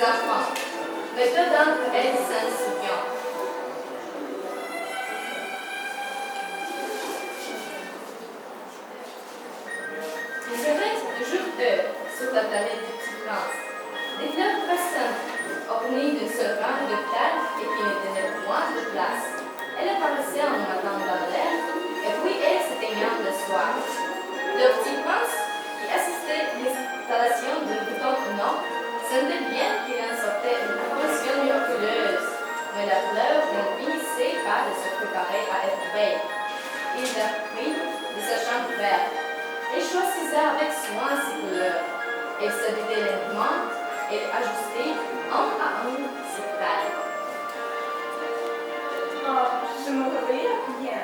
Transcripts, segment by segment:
enfants, mais peu d'entre elles s'en souviennent. Il serait toujours eux sur la planète du Petit Prince. Des fleurs passantes, ornées d'une seule rang de pétales et qui ne tenaient point de place. Elle apparaissait en matin dans l'air, et puis elle s'éteignant le soir. Le Petit Prince, qui assistait à l'installation d'une bouton non, sentait bien qu'il en sortait une apparition miraculeuse, mais la fleur ne finissait pas de se préparer à être belle. Il la prit de sa chambre verte. Elle choisissait avec soin ses couleurs. Elle se vidait lentement et ajustait un à un ses tailles. Je me réveille bien.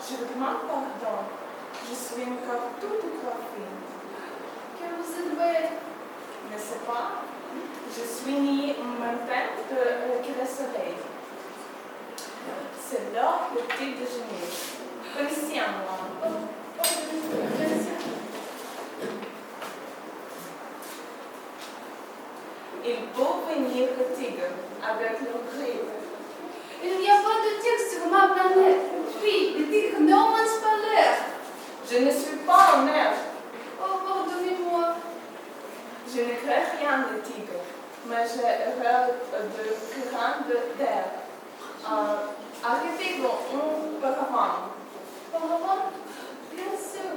Je demande pardon. Je suis encore toute coiffée. Que vous êtes belle. N'est-ce pas? Je suis née en même temps que le soleil. C'est l'heure du petit déjeuner. Venez à moi. Il faut venir le tigre avec le grille. Il n'y a pas de tigre sur ma planète. Puis, les tigres ne mangent pas l'air. Je ne suis pas en mer. Oh, pardonnez-moi. Je ne crée rien de tigre, mais j'ai horreur de courant d'air. Arrivez-vous en paravane? Paravane? Bien sûr.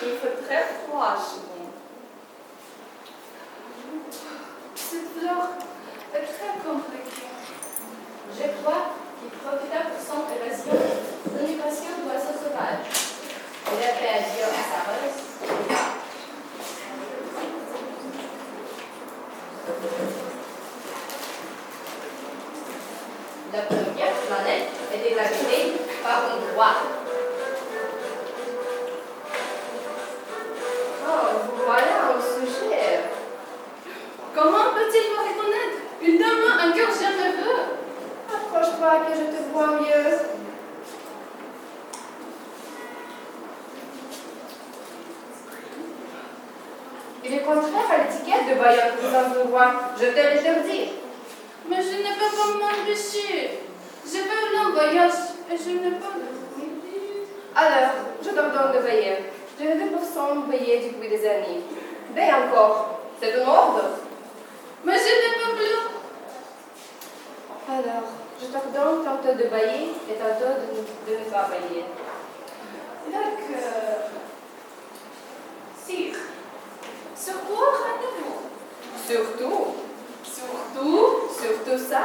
Il fait très froid chez vous. Cette fleur est très compliquée. Je crois qu'il profita pour son évasion de l'équation d'oiseaux sauvages. Il a fait adieu à sa rose et là. La première planète était habitée par un roi. Oh, vous voilà au sujet. Comment peut-il me reconnaître? Une dame, un cœur généreux. Approche-toi que je te vois mieux. Il est contraire à l'étiquette de voyant dans un roi. Je te l'interdis. Mais je ne peux pas m'empêcher. Je veux un voyage et je n'ai pas de bruit. Alors, je t'ordonne de veiller. Je ne vais pas veiller depuis des années. Veille encore. C'est un ordre. Mais je ne peux plus. Alors, je t'ordonne tantôt de veiller et tantôt de ne pas veiller. D'accord. Sire, sur quoi rendez-vous? Surtout ça.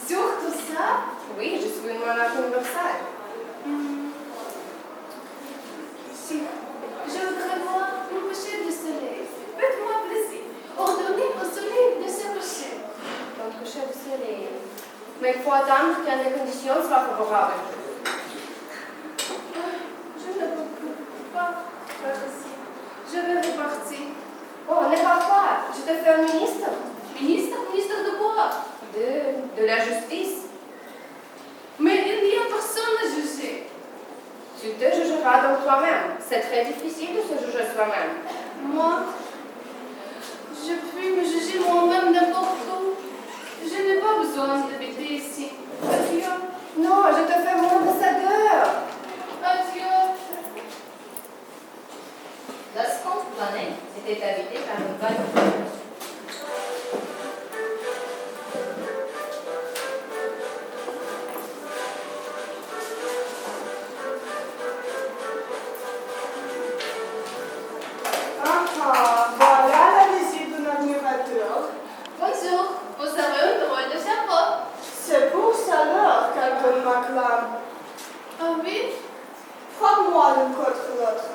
Surtout ça? Oui, je suis une monarque universelle. Sire, je voudrais voir un coucher de soleil. Faites-moi plaisir. Ordonnez au soleil de se coucher. Un coucher de soleil. Mais il faut attendre que les conditions soient favorables. Je ne peux pas faire ici. Je vais repartir. Oh, n'importe quoi. Je te fais un ministre. Ministre? Ministre de quoi? De la justice. Mais il n'y a personne à juger. Tu te jugeras donc toi-même. C'est très difficile de se juger soi-même. Moi, je puis me juger moi-même n'importe où. Je n'ai pas besoin d'habiter ici. Adieu. Non, je te fais mon ambassadeur. Adieu. La seconde planète était habitée par une vague. Voilà la visite de l'admirateur. Bonjour, vous avez un drôle de chapeau. C'est pour ça l'heure qu'elle m'acclame. Ah oui? Frappe-moi l'une contre l'autre.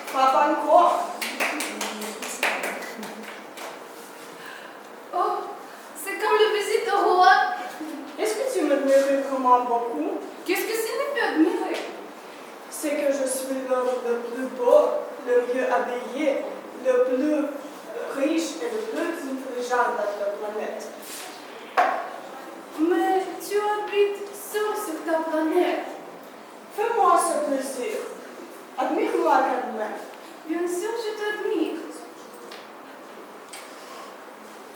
Frappe encore. Oh, c'est comme le visite au roi. Est-ce que tu m'admires vraiment beaucoup? Qu'est-ce que c'est ne peut admirer? C'est que je suis l'homme le plus beau, le mieux habillé, le plus riche et le plus intelligent de la planète. Mais tu habites seul sur ta planète. Fais-moi toi, Cadmer. Bien sûr, je t'admire.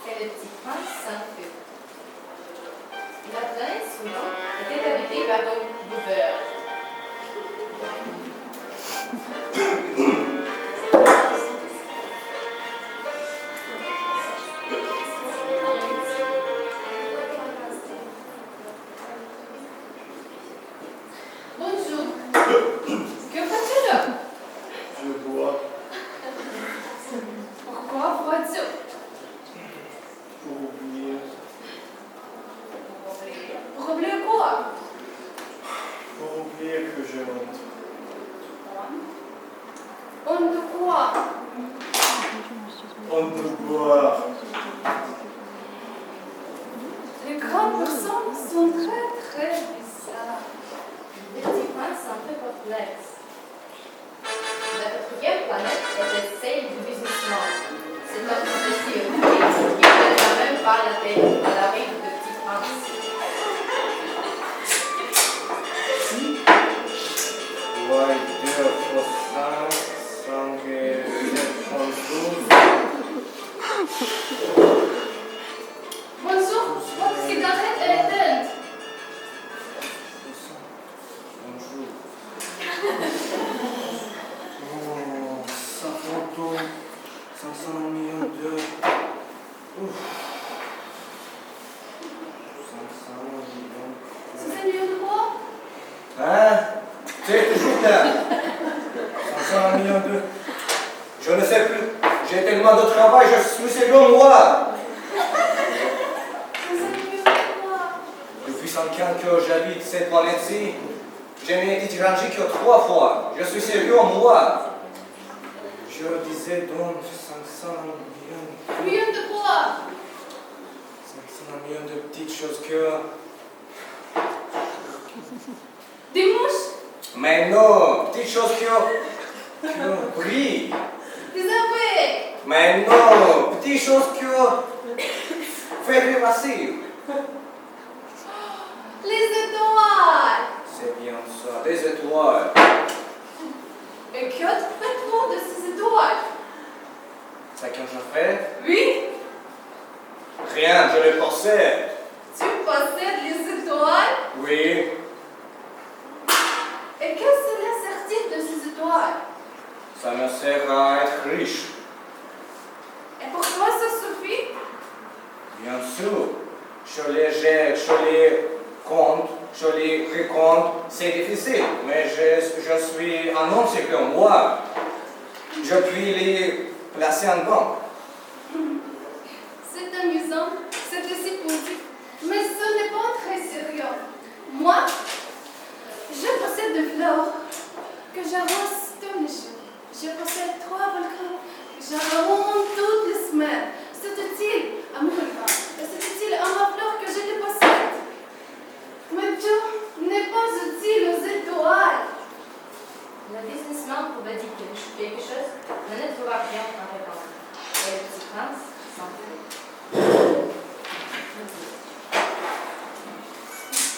Et le petit prince s'enfuit. La planète suivante était habitée par un buveur. Bonjour. Que fais-tu là? Je bois Pourquoi bois-tu? pour oublier, Pour oublier quoi? pour oublier que j'ai honte. Honte de quoi? Honte de boire. Les grandes personnes sont très bizarres. Le petit prince s'en fait perplexe. La quatrième planète était celle du businessman. C'est un petit qui n'allait même pas la tête à la rive du petit prince. Ouais, 2 fois 5, 5 et 7 fois 12. Bonjour, votre cigarette est éteinte. Bonjour. Oh, ça fantôme. 500 millions de... Ouf. 500 millions C'est mieux de quoi? Hein? Tu es toujours là. 500 millions de... Je ne sais plus. J'ai tellement de travail, je suis selon moi. C'est mieux de quoi? Depuis 5 ans que j'habite cette planète-ci, je n'ai été rangé que 3 fois. Je suis sérieux, moi. Je disais donc 500 millions... Mieux de quoi? 500 millions de petites choses que... Des mouches? Mais non, petites choses que brillent. Des abeilles? Mais non, petites choses que fait rêvasser. Les étoiles? C'est bien ça, des étoiles. Et que fais-tu de ces étoiles? C'est que je fais? Oui, Rien, je les possède. tu possèdes les étoiles? Oui, Et que cela sert-il de ces étoiles? ça me sert à être riche. Et pour toi, ça suffit? Bien sûr, je les gère, je les compte, je les recompte. C'est difficile, mais je suis un homme sérieux, moi. Je puis les placer en banque. C'est amusant, c'est aussi positif, mais ce n'est pas très sérieux. Moi, je possède des fleurs que j'arrose tous les jours. Je possède 3 volcans que j'arrose toutes les semaines. C'est utile à mon volcan et c'est utile à ma fleur que je les possède. Mais tout n'est pas utile aux étoiles. Le businessman pouvait dire quelque chose, mais ne trouva rien en réponse. Et le petit prince s'enfuit.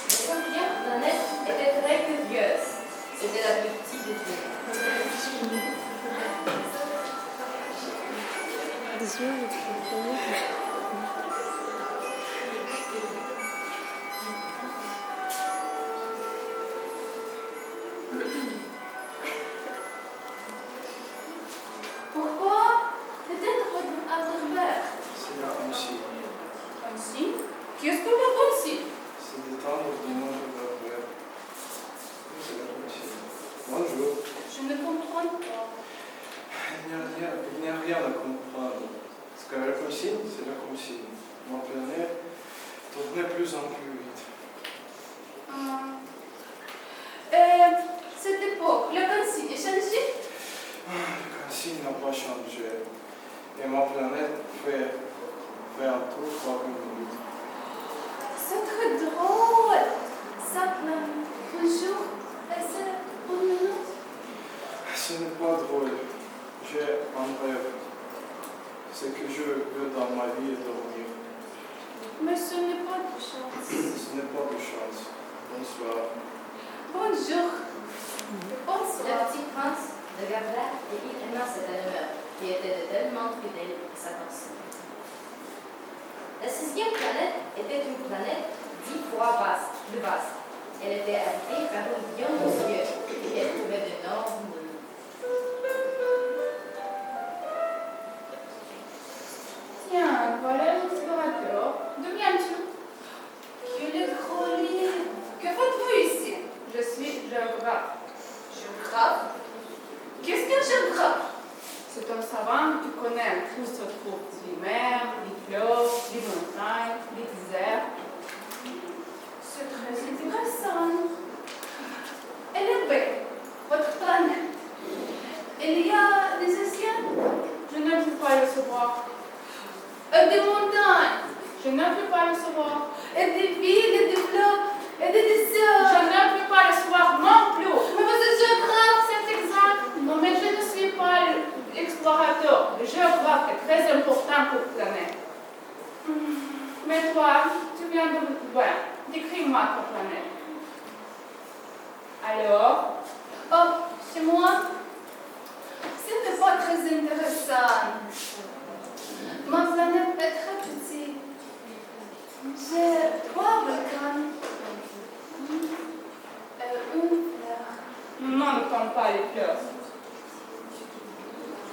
La 5e planète était très curieuse. C'était la plus petite des deux. Pourquoi peut-être à travers C'est la consigne. ainsi? Qu'est-ce que le consigne? C'est d'étendre le nom de leur père. C'est la consigne. Bonjour. Je ne comprends pas. Il n'y a rien à comprendre. Parce que la consigne, c'est la consigne. Mon planète tournerait plus en plus vite. Cette époque, le consigne est changé? La consigne n'a pas changé. Et mon planète fait un tour par une minute. C'est très drôle. Ça plane un jour et c'est une minute. Ce n'est pas drôle. J'ai un rêve. Ce que je veux dans ma vie est dormir. Mais ce n'est pas de chance. Ce n'est pas de chance. Bonsoir. Bonjour. Bonsoir. Le petit prince de Gavra et il aima cette demeure, qui était de tellement fidèle à sa pensée. La sixième planète était une planète 10 fois plus vaste. Elle était habitée par un lion monsieur et elle trouvait d'énormes moules. Tiens, voilà l'explorateur. D'où viens-tu? Quel gros livre! Que faites-vous ici? Je suis géographe. Géographe? Qu'est-ce qu'un géographe? C'est un savant qui connaît tout se trouve les mers, les fleuves, les montagnes, les déserts. C'est très intéressant. Elle est belle, votre planète. Il y a des océans? Je ne peux pas le savoir. Des montagnes? Je ne peux pas le savoir. Et des villes, et des fleuves, et des déserts? Je ne peux pas le savoir non plus. Mais vous êtes géographe, c'est exact. Non, mais je ne suis pas l'explorateur. Le géographe est très important pour la planète. Mais toi, tu viens de loin. Décris-moi ta planète. Alors? Oh, c'est moi? C'était pas très intéressant. Ma planète est très petite. J'ai 3 volcans. Une fleur. Non, ne compte pas les fleurs.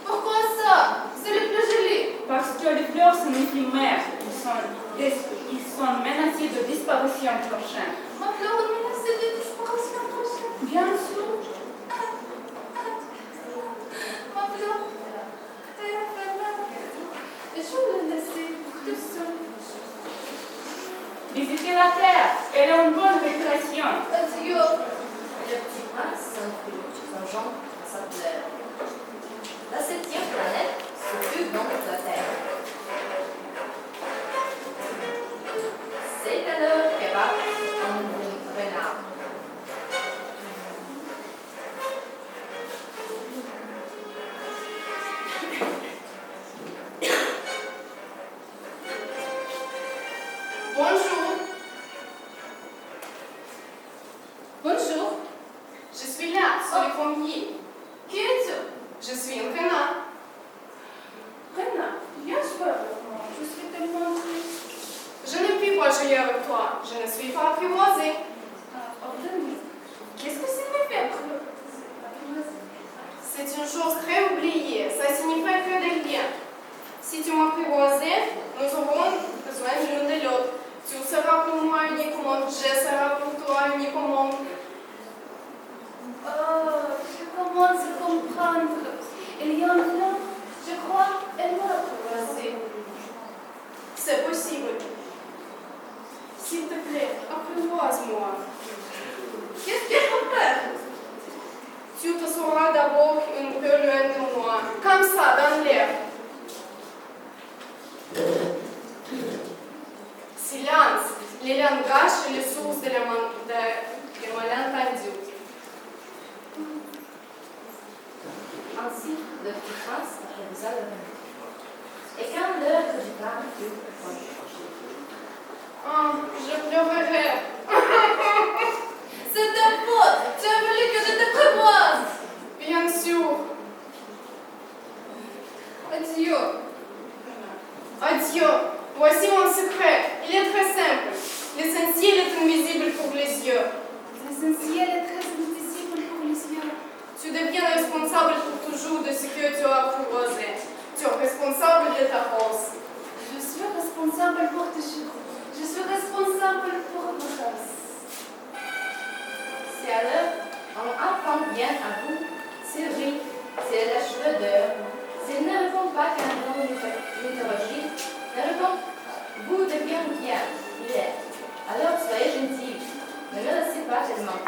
Pourquoi ça? C'est le plus joli. Parce que les fleurs sont éphémères. Ils sont menacés de disparition prochaine. Ma fleur est menacée de disparition prochaine? Bien sûr. Ma fleur est enfermée. Et je vais le laisser tout seul. Visitez la Terre. Elle a une bonne réputation. Adieu. Le petit prince s'enfuit, songeant à sa fleur. La septième planète, ce fut donc la Terre. C'est alors qu'Eva en une renard. Bonjour. Bonjour. Je suis là, sur le pommier. Qui es-tu? Je suis une renard. Renard? Bien sûr. Je suis tellement triste. Je ne puis pas jouer avec toi. Je ne suis pas apprivoisée. Ordonne-moi. Qu'est-ce que signifie apprivoisée? C'est une chose très oubliée. Ça signifie que des liens. Si tu m'apprivoises, nous aurons besoin l'une de l'autre. Tu seras pour moi uniquement, je serai pour toi uniquement. Oh, je commence à comprendre. Il y a un plan, je crois, elle m'a apprivoisée. C'est possible. S'il te plaît, apprivoise-moi. Qu'est-ce que je peux faire? Tu te seras d'abord une peu loin de moi, comme ça, dans l'air. Silence. Les langages et les sources de malentendu. Ainsi, le petit prince apprivoisa le renard. Et quand l'heure du temps fut proche, Oh, je pleurerai. c'est ta faute! Tu as voulu que je te prévoise! Bien sûr. Adieu! Adieu. Voici mon secret. Il est très simple. L'essentiel est invisible pour les yeux. L'essentiel est très invisible pour les yeux. Tu deviens responsable pour toujours de ce que tu as apprivoisé. Tu es responsable de ta force. Je suis responsable pour toujours. Je suis responsable pour ma race. Si alors un enfant vient à vous, s'il rit, s'il a cheveux d'or, s'il ne répond pas quand on l'interroge, ne répond vous de bien ou bien, il est. Alors soyez gentil, ne le laissez pas tellement.